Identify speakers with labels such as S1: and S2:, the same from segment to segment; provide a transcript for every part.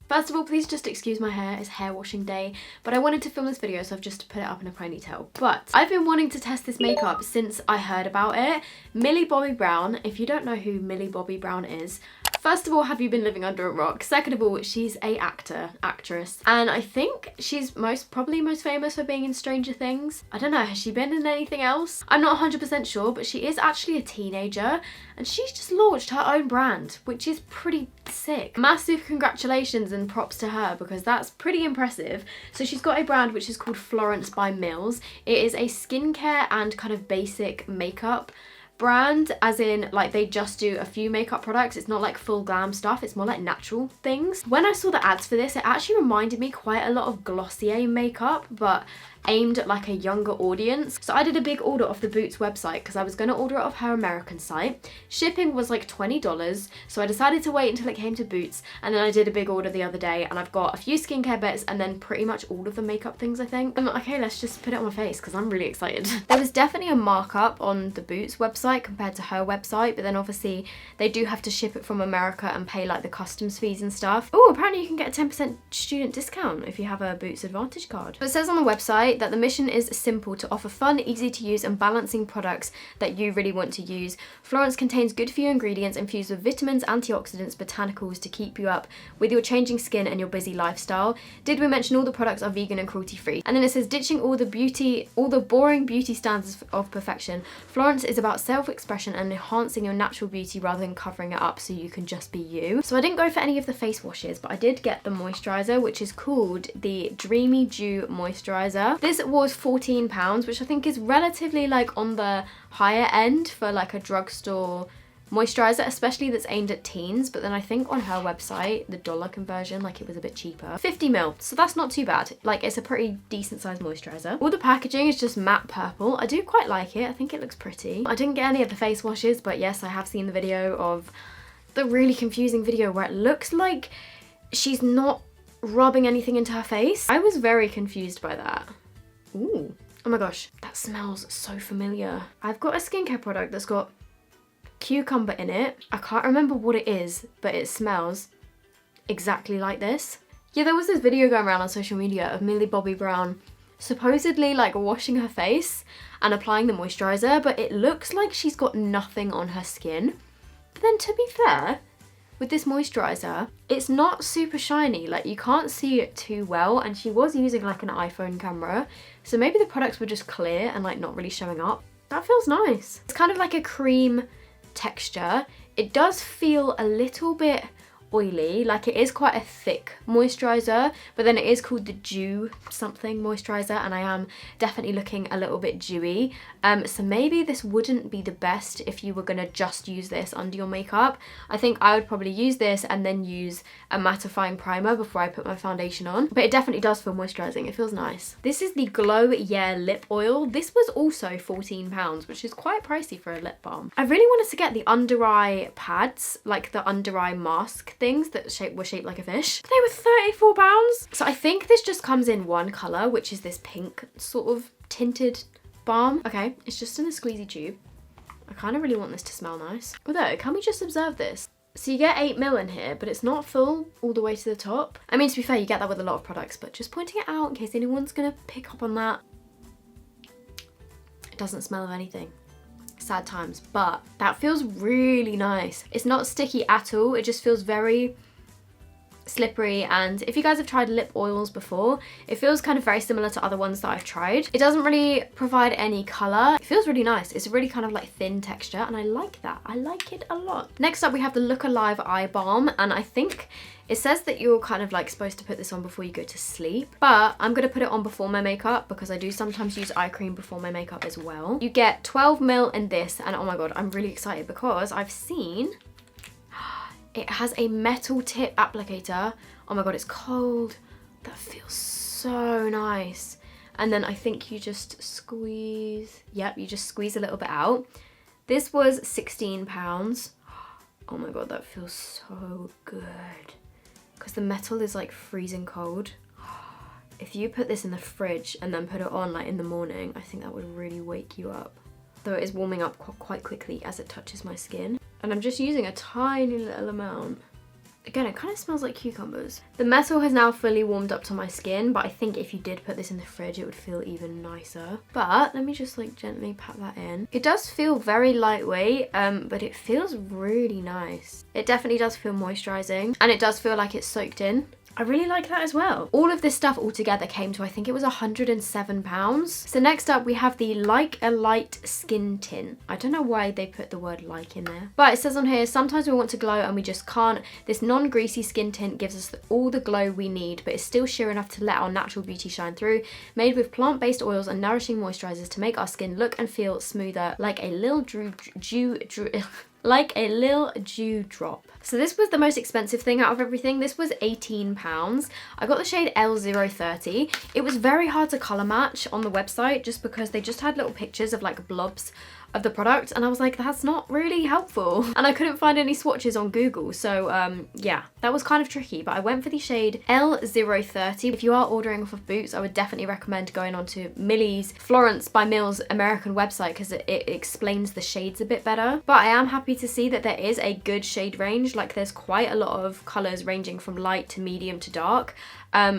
S1: First of all, please just excuse my hair, it's hair washing day, but I wanted to film this video so I've just put it up in a ponytail. But I've been wanting to test this makeup since I heard about it. Millie Bobby Brown, if you don't know who Millie Bobby Brown is, first of all, have you been living under a rock? Second of all, she's a actress. And I think she's probably most famous for being in Stranger Things. I don't know, has she been in anything else? I'm not 100% sure, but she is actually a teenager and she's just launched her own brand, which is pretty sick. Massive congratulations and props to her because that's pretty impressive. So she's got a brand which is called Florence by Mills. It is a skincare and kind of basic makeup brand, as in like they just do a few makeup products. It's not like full glam stuff, it's more like natural things. When I saw the ads for this, it actually reminded me quite a lot of Glossier makeup, but aimed at like a younger audience. So I did a big order off the Boots website because I was going to order it off her American site. Shipping was like $20, so I decided to wait until it came to Boots, and then I did a big order the other day and I've got a few skincare bits and then pretty much all of the makeup things, I think. I'm like, okay, let's just put it on my face because I'm really excited. There was definitely a markup on the Boots website compared to her website, but then obviously they do have to ship it from America and pay like the customs fees and stuff. Oh, apparently you can get a 10% student discount if you have a Boots Advantage card. But it says on the website that the mission is simple: to offer fun, easy to use and balancing products that you really want to use. Florence contains good for you ingredients infused with vitamins, antioxidants, botanicals to keep you up with your changing skin and your busy lifestyle. Did we mention all the products are vegan and cruelty free? And then it says ditching all the boring beauty standards of perfection. Florence is about self-expression and enhancing your natural beauty rather than covering it up so you can just be you. So I didn't go for any of the face washes, but I did get the moisturizer, which is called the Dreamy Jew Moisturizer. This was £14, which I think is relatively like on the higher end for like a drugstore moisturizer, especially that's aimed at teens. But then I think on her website, the dollar conversion, like it was a bit cheaper. 50ml, so that's not too bad. Like it's a pretty decent sized moisturizer. All the packaging is just matte purple. I do quite like it. I think it looks pretty. I didn't get any of the face washes, but yes, I have seen the video of the really confusing video where it looks like she's not rubbing anything into her face. I was very confused by that. Ooh, oh my gosh, that smells so familiar. I've got a skincare product that's got cucumber in it. I can't remember what it is, but it smells exactly like this. Yeah, there was this video going around on social media of Millie Bobby Brown supposedly like washing her face and applying the moisturizer, but it looks like she's got nothing on her skin. But then to be fair, with this moisturizer, it's not super shiny, like you can't see it too well, and she was using like an iPhone camera, so maybe the products were just clear and like not really showing up. That feels nice. It's kind of like a cream texture. It does feel a little bit oily, like it is quite a thick moisturizer, but then it is called the Dew something moisturizer, and I am definitely looking a little bit dewy. So maybe this wouldn't be the best if you were gonna just use this under your makeup. I think I would probably use this and then use a mattifying primer before I put my foundation on, but it definitely does feel moisturizing. It feels nice. This is the Glow Yeah lip oil. This was also £14, which is quite pricey for a lip balm. I really wanted to get the under eye pads, like the under eye mask things that were shaped like a fish. They were £34. So I think this just comes in one colour, which is this pink sort of tinted balm. Okay, it's just in a squeezy tube. I kind of really want this to smell nice. Although, can we just observe this? So you get 8ml in here, but it's not full all the way to the top. I mean, to be fair, you get that with a lot of products, but just pointing it out in case anyone's gonna pick up on that. It doesn't smell of anything. Sad times, but that feels really nice. It's not sticky at all. It just feels very slippery, and if you guys have tried lip oils before, it feels kind of very similar to other ones that I've tried. It doesn't really provide any colour. It feels really nice. It's a really kind of like thin texture, and I like that. I like it a lot. Next up, we have the Look Alive Eye Balm, and I think it says that you're kind of like supposed to put this on before you go to sleep, but I'm gonna put it on before my makeup because I do sometimes use eye cream before my makeup as well. You get 12ml in this, and oh my god, I'm really excited because I've seen it has a metal tip applicator. Oh my god, it's cold. That feels so nice. And then I think you just squeeze. Yep, you just squeeze a little bit out. This was £16. Oh my god, that feels so good. Because the metal is like freezing cold. If you put this in the fridge and then put it on like in the morning, I think that would really wake you up. Though it is warming up quite quickly as it touches my skin. And I'm just using a tiny little amount. Again, it kind of smells like cucumbers. The metal has now fully warmed up to my skin, but I think if you did put this in the fridge, it would feel even nicer. But let me just like gently pat that in. It does feel very lightweight, but it feels really nice. It definitely does feel moisturizing, and it does feel like it's soaked in. I really like that as well. All of this stuff altogether came to, I think it was £107. So next up we have the Like a Light Skin Tint. I don't know why they put the word like in there. But it says on here, sometimes we want to glow and we just can't. This non-greasy skin tint gives us all the glow we need, but it's still sheer enough to let our natural beauty shine through. Made with plant-based oils and nourishing moisturizers to make our skin look and feel smoother, like a little like a little dew drop. So this was the most expensive thing out of everything. This was £18. I got the shade L030. It was very hard to colour match on the website just because they just had little pictures of like blobs of the product, and I was like, that's not really helpful. And I couldn't find any swatches on Google, so yeah, that was kind of tricky, but I went for the shade L030. If you are ordering off of Boots, I would definitely recommend going onto Millie's Florence by Mills American website because it explains the shades a bit better. But I am happy to see that there is a good shade range. Like there's quite a lot of colours ranging from light to medium to dark.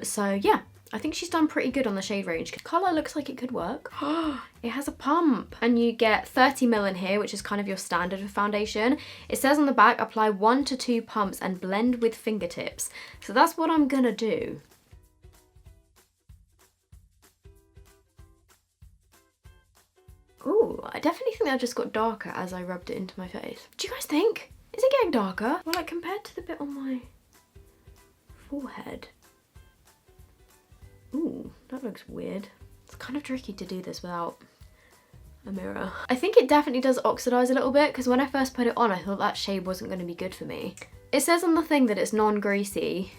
S1: So yeah, I think she's done pretty good on the shade range. Colour looks like it could work. It has a pump. And you get 30ml in here, which is kind of your standard of foundation. It says on the back, apply 1 to 2 pumps and blend with fingertips. So that's what I'm gonna do. Ooh, I definitely think that just got darker as I rubbed it into my face. Do you guys think? Is it getting darker? Well, like compared to the bit on my forehead. Ooh, that looks weird. It's kind of tricky to do this without a mirror. I think it definitely does oxidize a little bit because when I first put it on, I thought that shade wasn't going to be good for me. It says on the thing that it's non-greasy,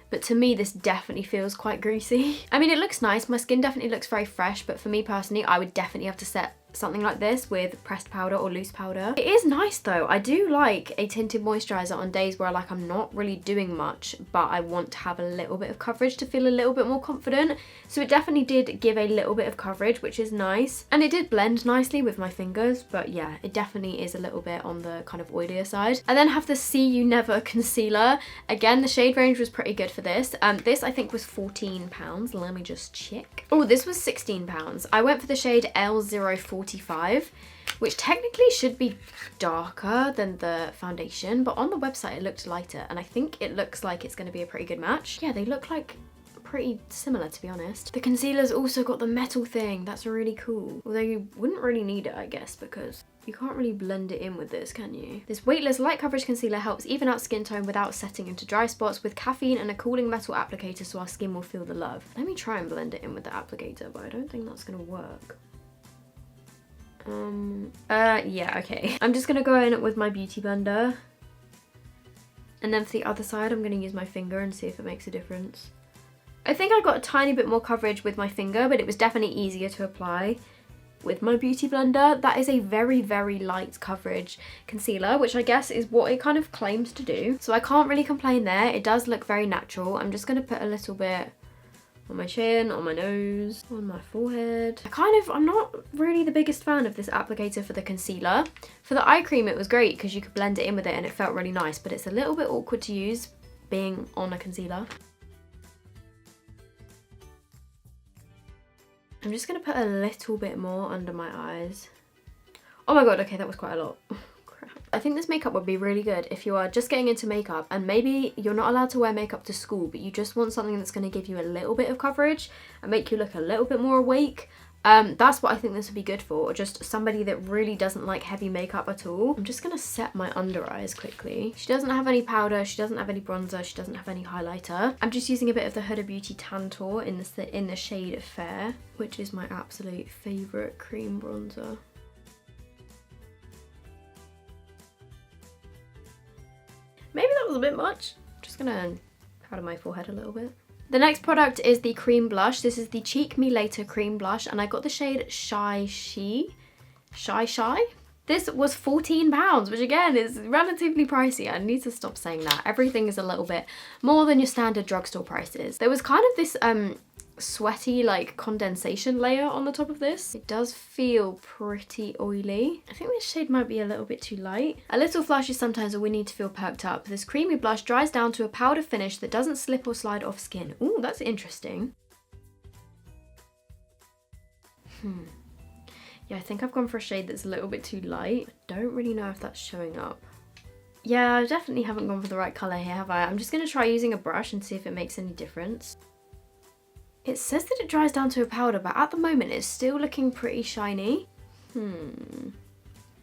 S1: but to me this definitely feels quite greasy. I mean, it looks nice. My skin definitely looks very fresh, but for me personally, I would definitely have to set something like this with pressed powder or loose powder. It is nice though. I do like a tinted moisturizer on days where like I'm not really doing much, but I want to have a little bit of coverage to feel a little bit more confident. So it definitely did give a little bit of coverage, which is nice. And it did blend nicely with my fingers, but yeah, it definitely is a little bit on the kind of oilier side. I then have the See You Never concealer. Again, the shade range was pretty good for this. This I think was £14. Let me just check. Oh, this was £16. I went for the shade L045, which technically should be darker than the foundation, but on the website it looked lighter, and I think it looks like it's going to be a pretty good match. Yeah, they look like pretty similar, to be honest. The concealer's also got the metal thing. That's really cool. Although you wouldn't really need it, I guess, because you can't really blend it in with this, can you? This weightless light coverage concealer helps even out skin tone without setting into dry spots with caffeine and a cooling metal applicator so our skin will feel the love. Let me try and blend it in with the applicator, but I don't think that's gonna work. Yeah, okay. I'm just gonna go in with my beauty blender. And then for the other side, I'm gonna use my finger and see if it makes a difference. I think I got a tiny bit more coverage with my finger, but it was definitely easier to apply with my beauty blender. That is a very, very light coverage concealer, which I guess is what it kind of claims to do. So I can't really complain there. It does look very natural. I'm just gonna put a little bit on my chin, on my nose, on my forehead. I'm not really the biggest fan of this applicator for the concealer. For the eye cream, it was great because you could blend it in with it and it felt really nice, but it's a little bit awkward to use being on a concealer. I'm just gonna put a little bit more under my eyes. Oh my god, okay, that was quite a lot. I think this makeup would be really good if you are just getting into makeup and maybe you're not allowed to wear makeup to school, but you just want something that's going to give you a little bit of coverage and make you look a little bit more awake. That's what I think this would be good for, or just somebody that really doesn't like heavy makeup at all. I'm just going to set my under eyes quickly. She doesn't have any powder, she doesn't have any bronzer, she doesn't have any highlighter. I'm just using a bit of the Huda Beauty Tantour in the shade Fair, which is my absolute favourite cream bronzer. Maybe that was a bit much. I'm just gonna powder my forehead a little bit. The next product is the cream blush. This is the Cheek Me Later cream blush, and I got the shade Shy. This was £14, which again is relatively pricey. I need to stop saying that. Everything is a little bit more than your standard drugstore prices. There was kind of this sweaty like condensation layer on the top of this. It does feel pretty oily. I think this shade might be a little bit too light. A little flush is sometimes all we need to feel perked up. This creamy blush dries down to a powder finish that doesn't slip or slide off skin. Ooh, that's interesting. Yeah, I think I've gone for a shade that's a little bit too light. I don't really know if that's showing up. Yeah, I definitely haven't gone for the right colour here, have I? I'm just going to try using a brush and see if it makes any difference. It says that it dries down to a powder, but at the moment it's still looking pretty shiny.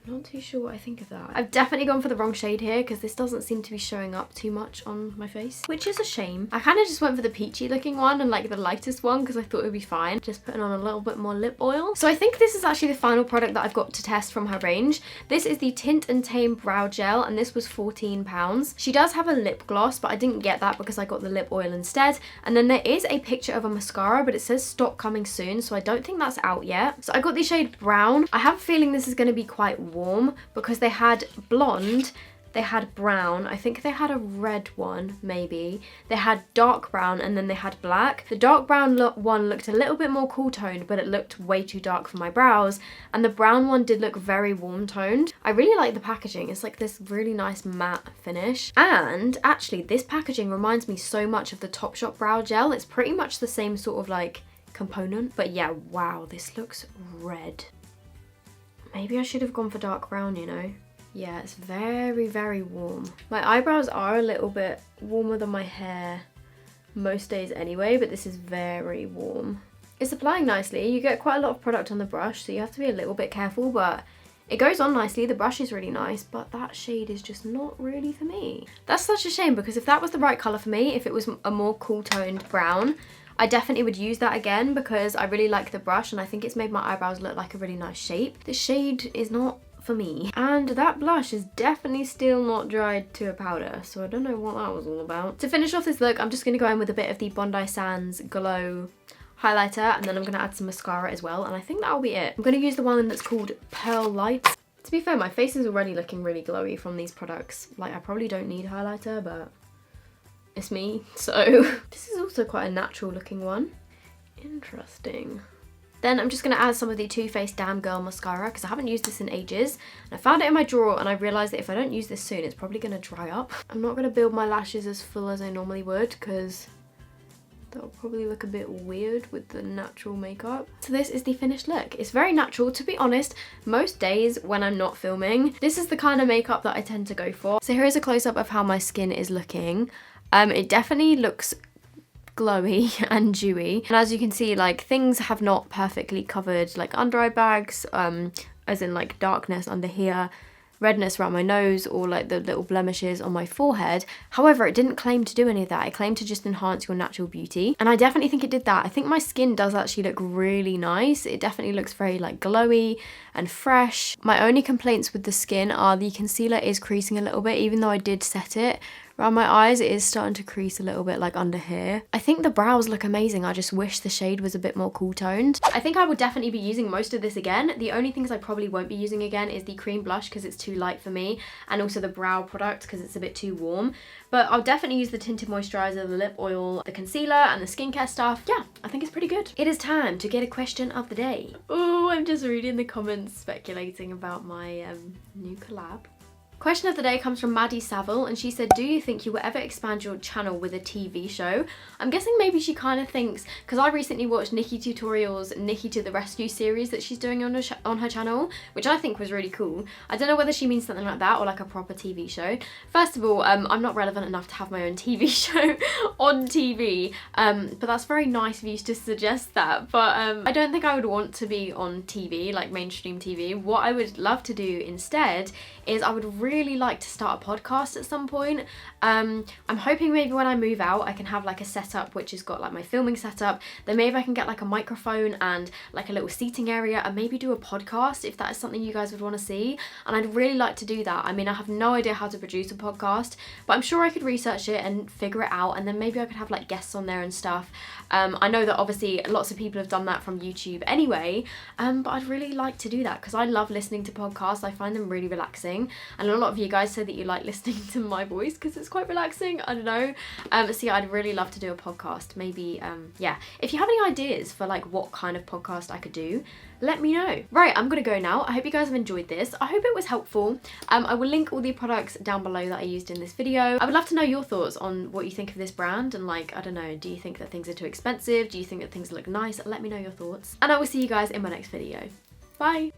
S1: Not too sure what I think of that. I've definitely gone for the wrong shade here because this doesn't seem to be showing up too much on my face, which is a shame. I kind of just went for the peachy looking one and like the lightest one because I thought it would be fine. Just putting on a little bit more lip oil. So I think this is actually the final product that I've got to test from her range. This is the Tint and Tame Brow Gel and this was £14. She does have a lip gloss, but I didn't get that because I got the lip oil instead. And then there is a picture of a mascara, but it says stock coming soon, so I don't think that's out yet. So I got the shade Brown. I have a feeling this is going to be quite warm because they had blonde, they had brown, I think they had a red one maybe, they had dark brown, and then they had black. The dark brown one looked a little bit more cool toned, but it looked way too dark for my brows, and the brown one did look very warm toned. I really like the packaging. It's like this really nice matte finish, and actually this packaging reminds me so much of the Topshop brow gel. It's pretty much the same sort of like component, but yeah, wow, this looks red. Maybe I should have gone for dark brown, you know? Yeah, it's very, very warm. My eyebrows are a little bit warmer than my hair most days anyway, but this is very warm. It's applying nicely. You get quite a lot of product on the brush, so you have to be a little bit careful, but it goes on nicely. The brush is really nice, but that shade is just not really for me. That's such a shame because if that was the right colour for me, if it was a more cool toned brown, I definitely would use that again because I really like the brush and I think it's made my eyebrows look like a really nice shape. This shade is not for me. And that blush is definitely still not dried to a powder, so I don't know what that was all about. To finish off this look, I'm just going to go in with a bit of the Bondi Sands Glow highlighter, and then I'm going to add some mascara as well, and I think that'll be it. I'm going to use the one that's called Pearl Light. To be fair, my face is already looking really glowy from these products. Like, I probably don't need highlighter, but it's me, so. This is also quite a natural looking one. Interesting. Then I'm just going to add some of the Too Faced Damn Girl mascara because I haven't used this in ages. And I found it in my drawer and I realised that if I don't use this soon, it's probably going to dry up. I'm not going to build my lashes as full as I normally would because that'll probably look a bit weird with the natural makeup. So this is the finished look. It's very natural. To be honest, most days when I'm not filming, this is the kind of makeup that I tend to go for. So here is a close-up of how my skin is looking. It definitely looks glowy and dewy, and as you can see, like, things have not perfectly covered, like under eye bags, as in like darkness under here, redness around my nose, or like the little blemishes on my forehead. However, it didn't claim to do any of that. It claimed to just enhance your natural beauty, and I definitely think it did that. I think my skin does actually look really nice. It definitely looks very like glowy and fresh. My only complaints with the skin are the concealer is creasing a little bit, even though I did set it around my eyes. It is starting to crease a little bit, like under here. I think the brows look amazing. I just wish the shade was a bit more cool toned. I think I would definitely be using most of this again. The only things I probably won't be using again is the cream blush because it's too light for me, and also the brow product because it's a bit too warm. But I'll definitely use the tinted moisturizer, the lip oil, the concealer, and the skincare stuff. Yeah, I think it's pretty good. It is time to get a question of the day. Oh, I'm just reading the comments speculating about my new collab. Question of the day comes from Maddie Saville, and she said, do you think you will ever expand your channel with a TV show? I'm guessing maybe she kind of thinks, because I recently watched Nikki Tutorial's Nikki to the Rescue series that she's doing on her channel, which I think was really cool. I don't know whether she means something like that or like a proper TV show. First of all, I'm not relevant enough to have my own TV show on TV, but that's very nice of you to suggest that. But I don't think I would want to be on TV, like mainstream TV. What I would love to do instead is I would really like to start a podcast at some point. I'm hoping maybe when I move out I can have like a setup which has got like my filming setup, then maybe I can get like a microphone and like a little seating area and maybe do a podcast if that is something you guys would want to see, and I'd really like to do that. I mean, I have no idea how to produce a podcast, but I'm sure I could research it and figure it out, and then maybe I could have like guests on there and stuff. I know that obviously lots of people have done that from YouTube anyway, but I'd really like to do that because I love listening to podcasts. I find them really relaxing, and a lot lot of you guys said that you like listening to my voice because it's quite relaxing. I don't know. So yeah, I'd really love to do a podcast. Maybe, yeah. If you have any ideas for like what kind of podcast I could do, let me know. Right, I'm gonna go now. I hope you guys have enjoyed this. I hope it was helpful. I will link all the products down below that I used in this video. I would love to know your thoughts on what you think of this brand and like, I don't know, do you think that things are too expensive? Do you think that things look nice? Let me know your thoughts. And I will see you guys in my next video. Bye.